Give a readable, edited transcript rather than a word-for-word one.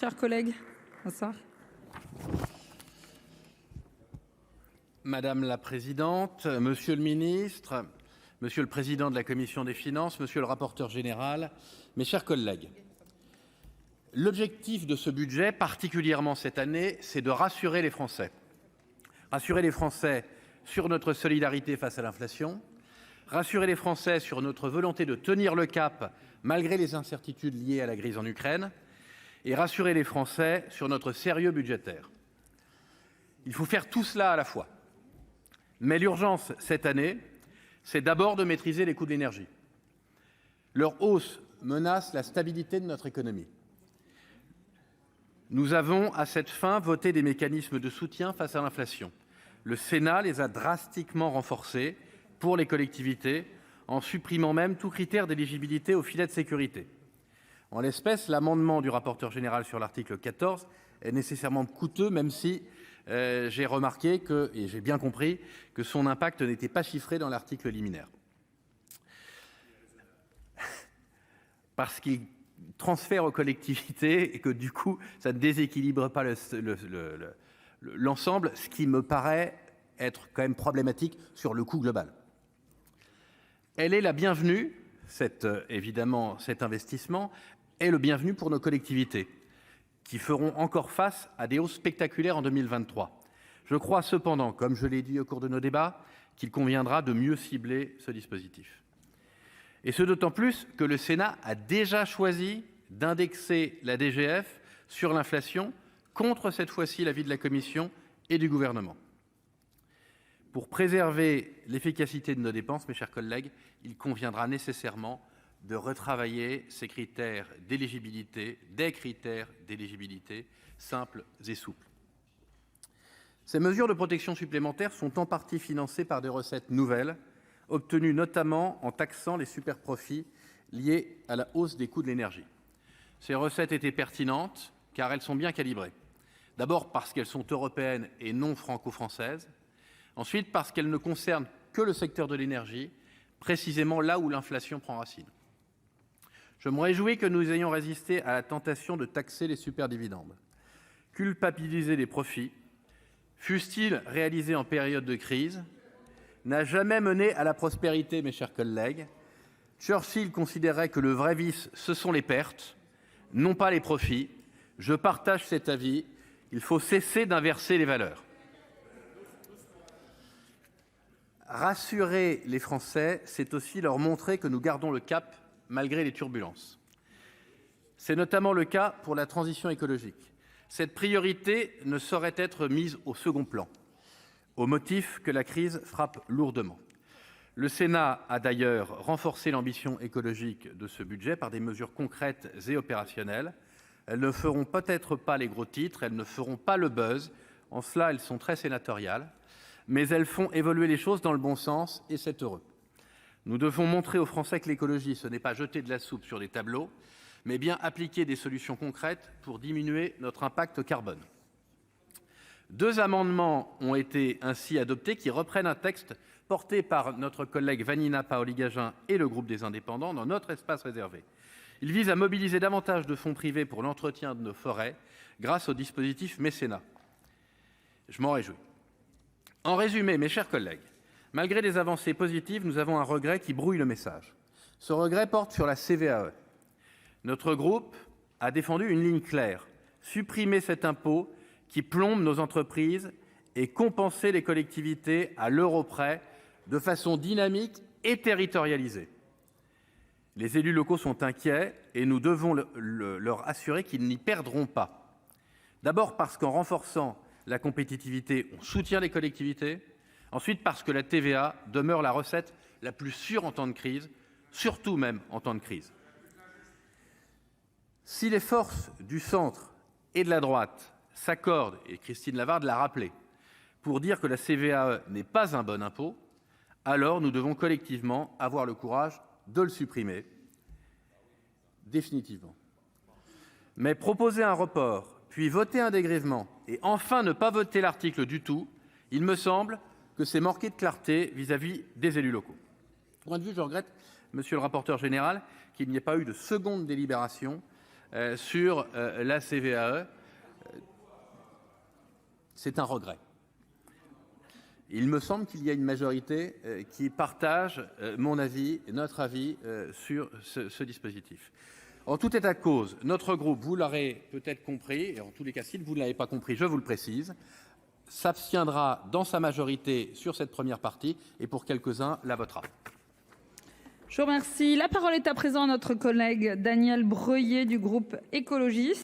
Chers collègues, bonsoir. Madame la présidente, monsieur le ministre, monsieur le président de la commission des finances, monsieur le rapporteur général, mes chers collègues, l'objectif de ce budget, particulièrement cette année, c'est de rassurer les Français. Rassurer les Français sur notre solidarité face à l'inflation, rassurer les Français sur notre volonté de tenir le cap malgré les incertitudes liées à la crise en Ukraine, et rassurer les Français sur notre sérieux budgétaire. Il faut faire tout cela à la fois. Mais l'urgence, cette année, c'est d'abord de maîtriser les coûts de l'énergie. Leur hausse menace la stabilité de notre économie. Nous avons, à cette fin, voté des mécanismes de soutien face à l'inflation. Le Sénat les a drastiquement renforcés pour les collectivités, en supprimant même tout critère d'éligibilité au filet de sécurité. En l'espèce, l'amendement du rapporteur général sur l'article 14 est nécessairement coûteux, même si j'ai remarqué et j'ai bien compris que son impact n'était pas chiffré dans l'article liminaire. Parce qu'il transfère aux collectivités et que du coup, ça ne déséquilibre pas l'ensemble, ce qui me paraît être quand même problématique sur le coût global. Elle est la bienvenue, évidemment, cet investissement est le bienvenu pour nos collectivités, qui feront encore face à des hausses spectaculaires en 2023. Je crois cependant, comme je l'ai dit au cours de nos débats, qu'il conviendra de mieux cibler ce dispositif. Et ce d'autant plus que le Sénat a déjà choisi d'indexer la DGF sur l'inflation, contre cette fois-ci l'avis de la Commission et du gouvernement. Pour préserver l'efficacité de nos dépenses, mes chers collègues, il conviendra nécessairement de retravailler ces critères d'éligibilité, des critères d'éligibilité simples et souples. Ces mesures de protection supplémentaires sont en partie financées par des recettes nouvelles, obtenues notamment en taxant les superprofits liés à la hausse des coûts de l'énergie. Ces recettes étaient pertinentes car elles sont bien calibrées. D'abord parce qu'elles sont européennes et non franco-françaises. Ensuite parce qu'elles ne concernent que le secteur de l'énergie, précisément là où l'inflation prend racine. Je me réjouis que nous ayons résisté à la tentation de taxer les superdividendes. Culpabiliser les profits, fussent-ils réalisés en période de crise, n'a jamais mené à la prospérité, mes chers collègues. Churchill considérait que le vrai vice, ce sont les pertes, non pas les profits. Je partage cet avis. Il faut cesser d'inverser les valeurs. Rassurer les Français, c'est aussi leur montrer que nous gardons le cap malgré les turbulences. C'est notamment le cas pour la transition écologique. Cette priorité ne saurait être mise au second plan, au motif que la crise frappe lourdement. Le Sénat a d'ailleurs renforcé l'ambition écologique de ce budget par des mesures concrètes et opérationnelles. Elles ne feront peut-être pas les gros titres, elles ne feront pas le buzz, en cela elles sont très sénatoriales, mais elles font évoluer les choses dans le bon sens et c'est heureux. Nous devons montrer aux Français que l'écologie, ce n'est pas jeter de la soupe sur des tableaux, mais bien appliquer des solutions concrètes pour diminuer notre impact carbone. 2 amendements ont été ainsi adoptés qui reprennent un texte porté par notre collègue Vanina Paoli-Gagin et le groupe des Indépendants dans notre espace réservé. Ils visent à mobiliser davantage de fonds privés pour l'entretien de nos forêts grâce au dispositif mécénat. Je m'en réjouis. En résumé, mes chers collègues, malgré des avancées positives, nous avons un regret qui brouille le message. Ce regret porte sur la CVAE. Notre groupe a défendu une ligne claire, supprimer cet impôt qui plombe nos entreprises et compenser les collectivités à l'euro près de façon dynamique et territorialisée. Les élus locaux sont inquiets et nous devons leur assurer qu'ils n'y perdront pas. D'abord parce qu'en renforçant la compétitivité, on soutient les collectivités. Ensuite, parce que la TVA demeure la recette la plus sûre en temps de crise, surtout même en temps de crise. Si les forces du centre et de la droite s'accordent, et Christine Lavarde l'a rappelé, pour dire que la CVAE n'est pas un bon impôt, alors nous devons collectivement avoir le courage de le supprimer définitivement. Mais proposer un report, puis voter un dégrèvement, et enfin ne pas voter l'article du tout, il me semble que c'est manquer de clarté vis-à-vis des élus locaux. Point de vue, je regrette, monsieur le rapporteur général, qu'il n'y ait pas eu de seconde délibération sur la CVAE. C'est un regret. Il me semble qu'il y a une majorité qui partage mon avis, notre avis sur ce dispositif. En tout état de cause, notre groupe, vous l'aurez peut-être compris, et en tous les cas, si vous ne l'avez pas compris, je vous le précise, s'abstiendra dans sa majorité sur cette première partie et pour quelques-uns la votera. Je vous remercie. La parole est à présent à notre collègue Daniel Breuiller du groupe écologiste.